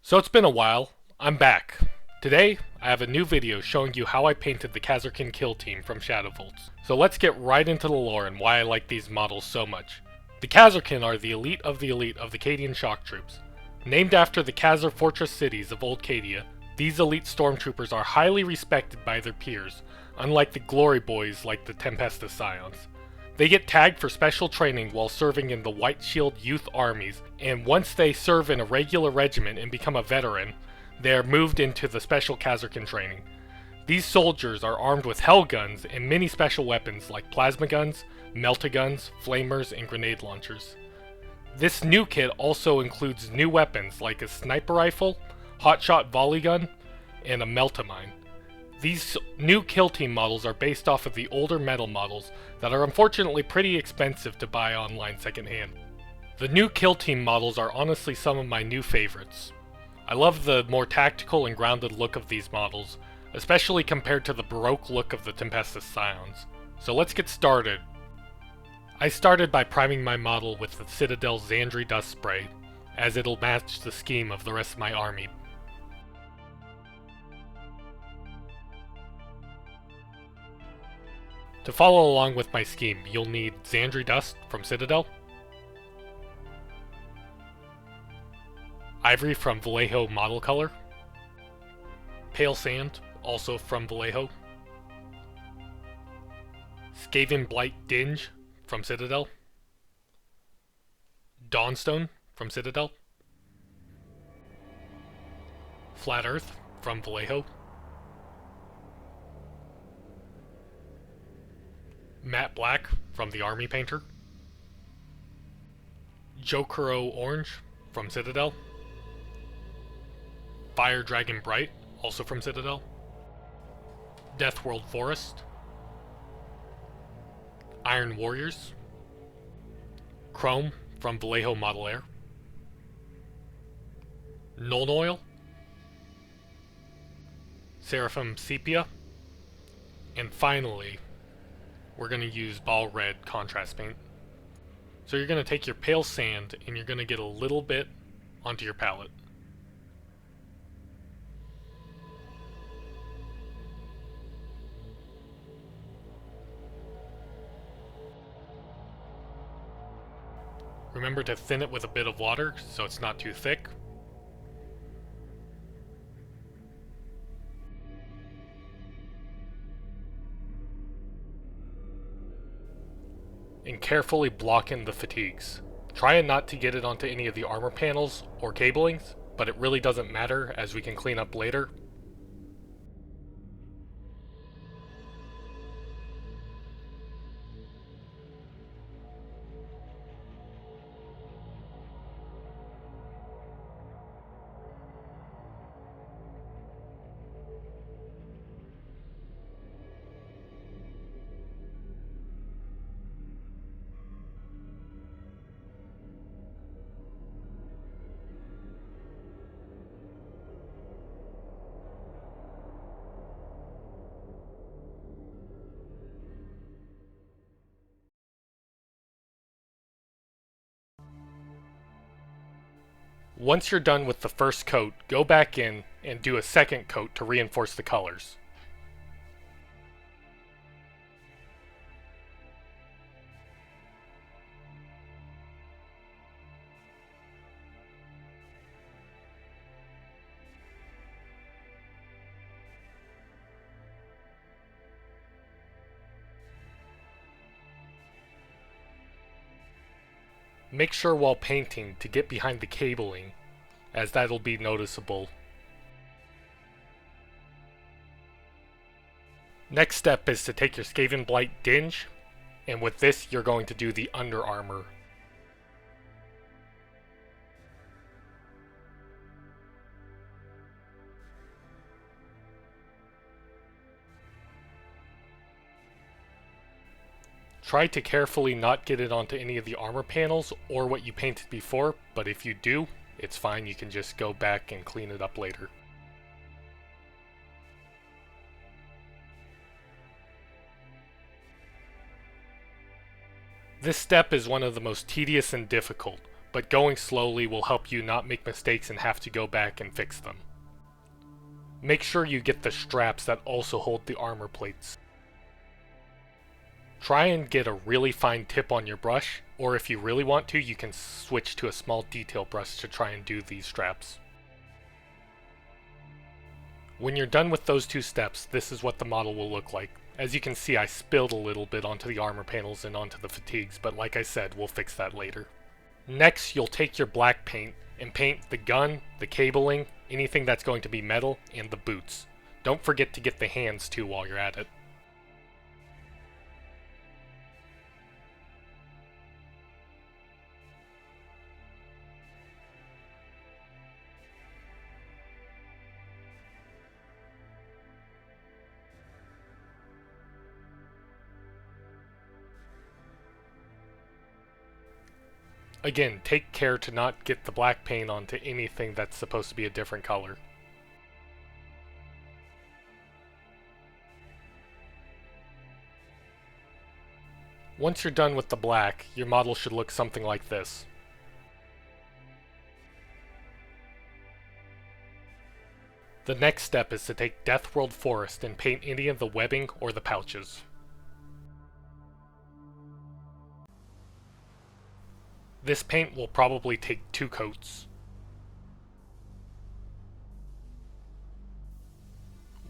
So it's been a while. I'm back. Today, I have a new video showing you how I painted the Kasrkin kill team from Shadow Vaults. So let's get right into the lore and why I like these models so much. The Kasrkin are the elite of the Cadian shock troops. Named after the Khazar fortress cities of Old Cadia, these elite stormtroopers are highly respected by their peers, unlike the glory boys like the Tempestus Scions. They get tagged for special training while serving in the White Shield youth armies, and once they serve in a regular regiment and become a veteran, they are moved into the special Kasrkin training. These soldiers are armed with hell guns and many special weapons like plasma guns, melta-guns, flamers, and grenade launchers. This new kit also includes new weapons like a sniper rifle, hotshot volley gun, and a melta-mine. These new kill team models are based off of the older metal models that are unfortunately pretty expensive to buy online secondhand. The new kill team models are honestly some of my new favorites. I love the more tactical and grounded look of these models, especially compared to the baroque look of the Tempestus Scions. So let's get started. I started by priming my model with the Citadel Xandri Dust Spray, as it'll match the scheme of the rest of my army. To follow along with my scheme, you'll need Xandri Dust from Citadel, Ivory from Vallejo Model Color, Pale Sand, also from Vallejo, Skaven Blight Dinge from Citadel, Dawnstone from Citadel, Flat Earth from Vallejo, Matte Black from the Army Painter, Jokuro Orange from Citadel, Fire Dragon Bright, also from Citadel, Deathworld Forest, Iron Warriors, Chrome from Vallejo Model Air, Nuln Oil, Seraphim Sepia, and finally, we're going to use Ball Red contrast paint. So you're going to take your pale sand and you're going to get a little bit onto your palette. Remember to thin it with a bit of water so it's not too thick. And carefully block in the fatigues. Try not to get it onto any of the armor panels or cablings, but it really doesn't matter as we can clean up later. Once you're done with the first coat, go back in and do a second coat to reinforce the colors. Make sure while painting to get behind the cabling, as that'll be noticeable. Next step is to take your Skaven Blight Dinge, and with this you're going to do the under armor. Try to carefully not get it onto any of the armor panels or what you painted before, but if you do, it's fine, you can just go back and clean it up later. This step is one of the most tedious and difficult, but going slowly will help you not make mistakes and have to go back and fix them. Make sure you get the straps that also hold the armor plates. Try and get a really fine tip on your brush, or if you really want to, you can switch to a small detail brush to try and do these straps. When you're done with those two steps, this is what the model will look like. As you can see, I spilled a little bit onto the armor panels and onto the fatigues, but like I said, we'll fix that later. Next, you'll take your black paint and paint the gun, the cabling, anything that's going to be metal, and the boots. Don't forget to get the hands too while you're at it. Again, take care to not get the black paint onto anything that's supposed to be a different color. Once you're done with the black, your model should look something like this. The next step is to take Deathworld Forest and paint any of the webbing or the pouches. This paint will probably take 2 coats.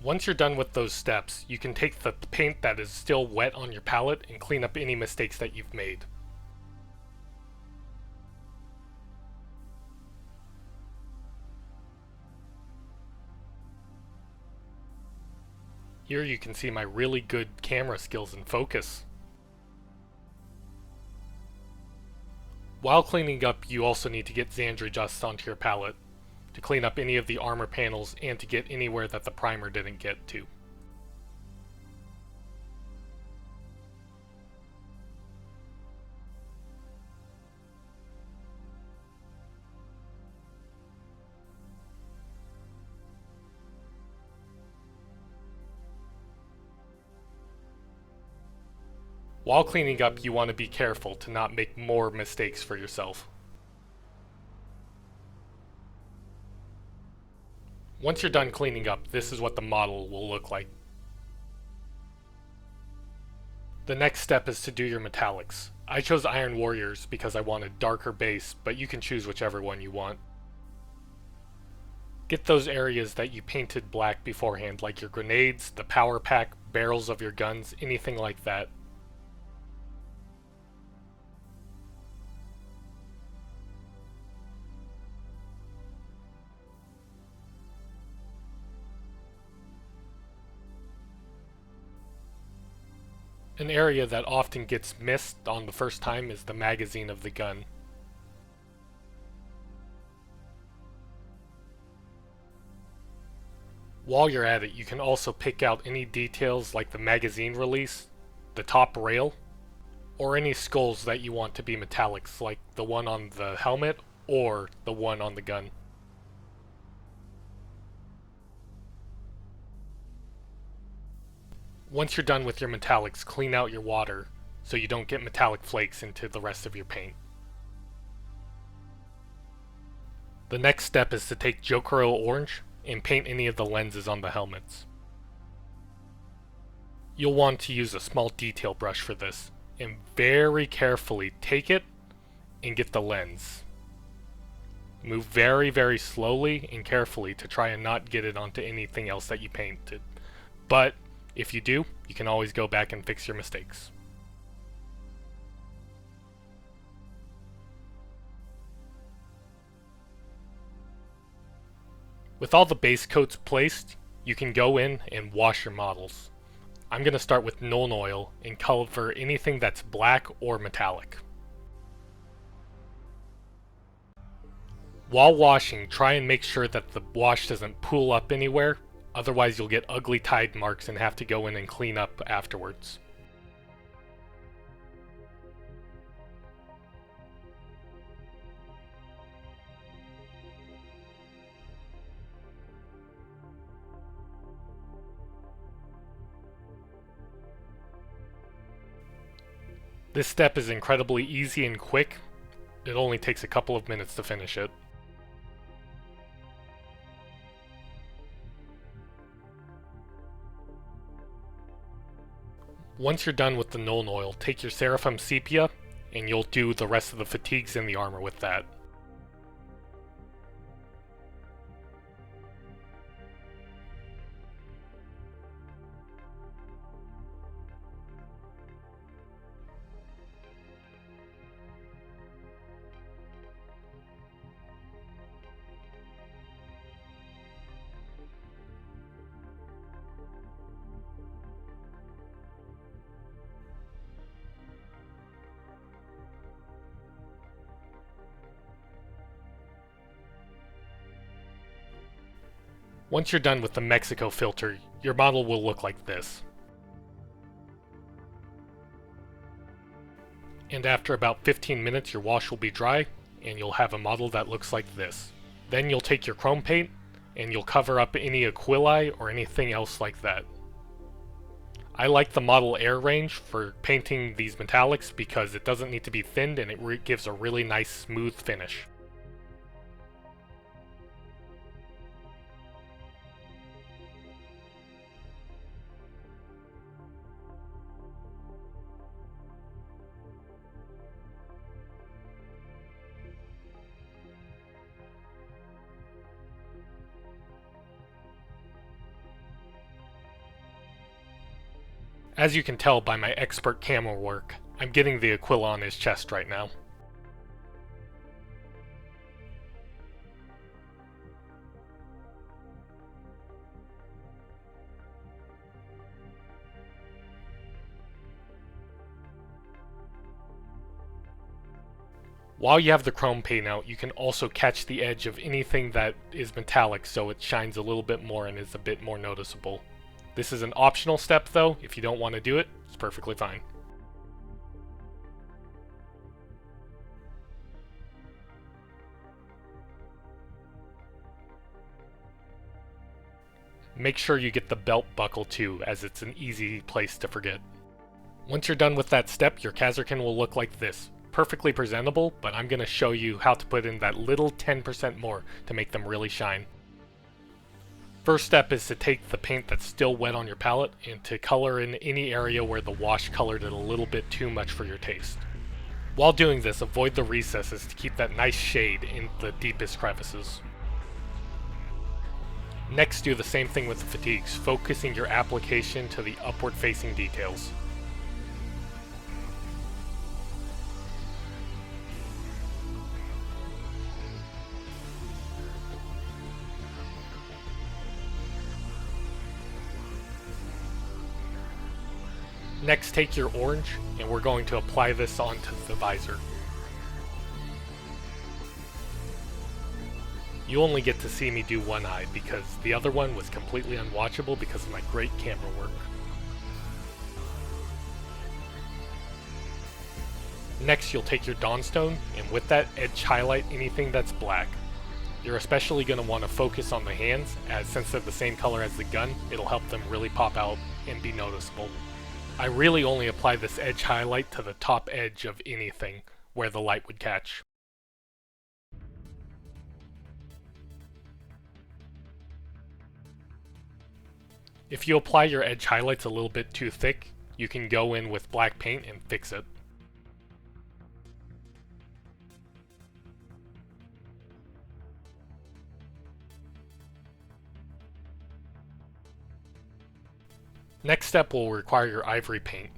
Once you're done with those steps, you can take the paint that is still wet on your palette and clean up any mistakes that you've made. Here you can see my really good camera skills and focus. While cleaning up, you also need to get Xandri Dust onto your palette to clean up any of the armor panels and to get anywhere that the primer didn't get to. While cleaning up, you want to be careful to not make more mistakes for yourself. Once you're done cleaning up, this is what the model will look like. The next step is to do your metallics. I chose Iron Warriors because I want a darker base, but you can choose whichever one you want. Get those areas that you painted black beforehand, like your grenades, the power pack, barrels of your guns, anything like that. An area that often gets missed on the first time is the magazine of the gun. While you're at it, you can also pick out any details like the magazine release, the top rail, or any skulls that you want to be metallics, like the one on the helmet or the one on the gun. Once you're done with your metallics, clean out your water so you don't get metallic flakes into the rest of your paint. The next step is to take Jokero Orange and paint any of the lenses on the helmets. You'll want to use a small detail brush for this, and very carefully take it and get the lens. Move very slowly and carefully to try and not get it onto anything else that you painted. But if you do, you can always go back and fix your mistakes. With all the base coats placed, you can go in and wash your models. I'm going to start with Nuln Oil and cover anything that's black or metallic. While washing, try and make sure that the wash doesn't pool up anywhere. Otherwise you'll get ugly tide marks and have to go in and clean up afterwards. This step is incredibly easy and quick. It only takes a couple of minutes to finish it. Once you're done with the Nuln Oil, take your Seraphim Sepia, and you'll do the rest of the fatigues in the armor with that. Once you're done with the Mexico filter, your model will look like this. And after about 15 minutes your wash will be dry, and you'll have a model that looks like this. Then you'll take your chrome paint, and you'll cover up any aquili or anything else like that. I like the model air range for painting these metallics because it doesn't need to be thinned and it gives a really nice smooth finish. As you can tell by my expert camera work, I'm getting the aquila on his chest right now. While you have the chrome paint out, you can also catch the edge of anything that is metallic so it shines a little bit more and is a bit more noticeable. This is an optional step though. If you don't want to do it, it's perfectly fine. Make sure you get the belt buckle too, as it's an easy place to forget. Once you're done with that step, your Kasrkin will look like this. Perfectly presentable, but I'm going to show you how to put in that little 10% more to make them really shine. First step is to take the paint that's still wet on your palette and to color in any area where the wash colored it a little bit too much for your taste. While doing this, avoid the recesses to keep that nice shade in the deepest crevices. Next, do the same thing with the fatigues, focusing your application to the upward facing details. Next, take your orange, and we're going to apply this onto the visor. You only get to see me do one eye because the other one was completely unwatchable because of my great camera work. Next, you'll take your Dawnstone, and with that, edge highlight anything that's black. You're especially going to want to focus on the hands, as since they're the same color as the gun, it'll help them really pop out and be noticeable. I really only apply this edge highlight to the top edge of anything where the light would catch. If you apply your edge highlights a little bit too thick, you can go in with black paint and fix it. Next step will require your ivory paint.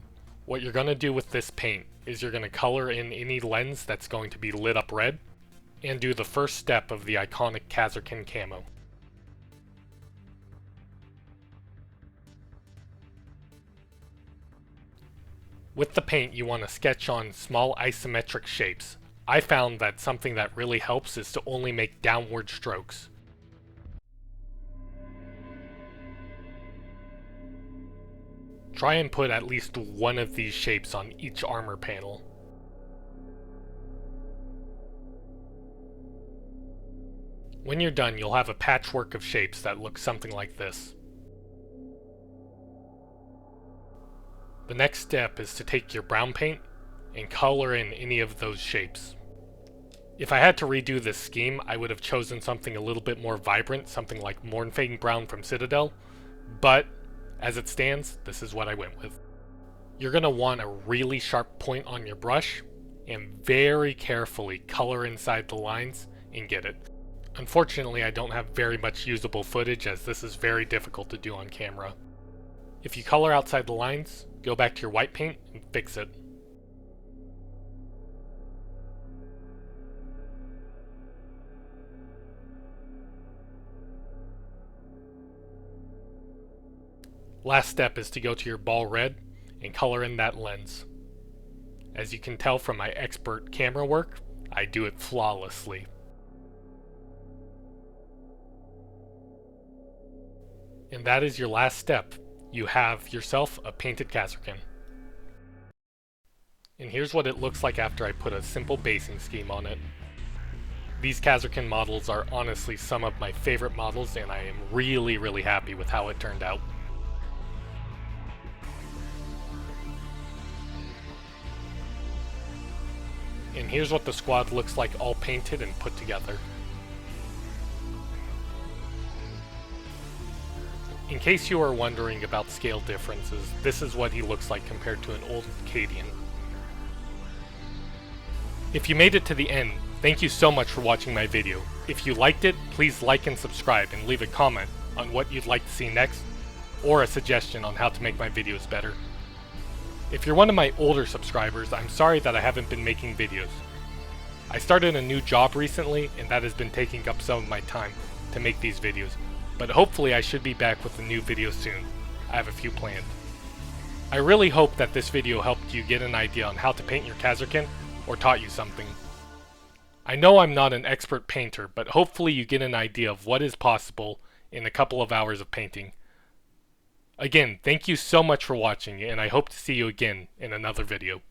What you're going to do with this paint is you're going to color in any lens that's going to be lit up red, and do the first step of the iconic Kasrkin camo. With the paint, you want to sketch on small isometric shapes. I found that something that really helps is to only make downward strokes. Try and put at least one of these shapes on each armor panel. When you're done, you'll have a patchwork of shapes that look something like this. The next step is to take your brown paint and color in any of those shapes. If I had to redo this scheme, I would have chosen something a little bit more vibrant, something like Mornfang Brown from Citadel, but as it stands, this is what I went with. You're going to want a really sharp point on your brush, and very carefully color inside the lines and get it. Unfortunately, I don't have very much usable footage as this is very difficult to do on camera. If you color outside the lines, go back to your white paint and fix it. Last step is to go to your ball red and color in that lens. As you can tell from my expert camera work, I do it flawlessly. And that is your last step. You have yourself a painted Kasrkin. And here's what it looks like after I put a simple basing scheme on it. These Kasrkin models are honestly some of my favorite models, and I am really happy with how it turned out. And here's what the squad looks like all painted and put together. In case you are wondering about scale differences, this is what he looks like compared to an old Cadian. If you made it to the end, thank you so much for watching my video. If you liked it, please like and subscribe and leave a comment on what you'd like to see next, or a suggestion on how to make my videos better. If you're one of my older subscribers, I'm sorry that I haven't been making videos. I started a new job recently, and that has been taking up some of my time to make these videos, but hopefully I should be back with a new video soon. I have a few planned. I really hope that this video helped you get an idea on how to paint your Kasrkin, or taught you something. I know I'm not an expert painter, but hopefully you get an idea of what is possible in a couple of hours of painting. Again, thank you so much for watching, and I hope to see you again in another video.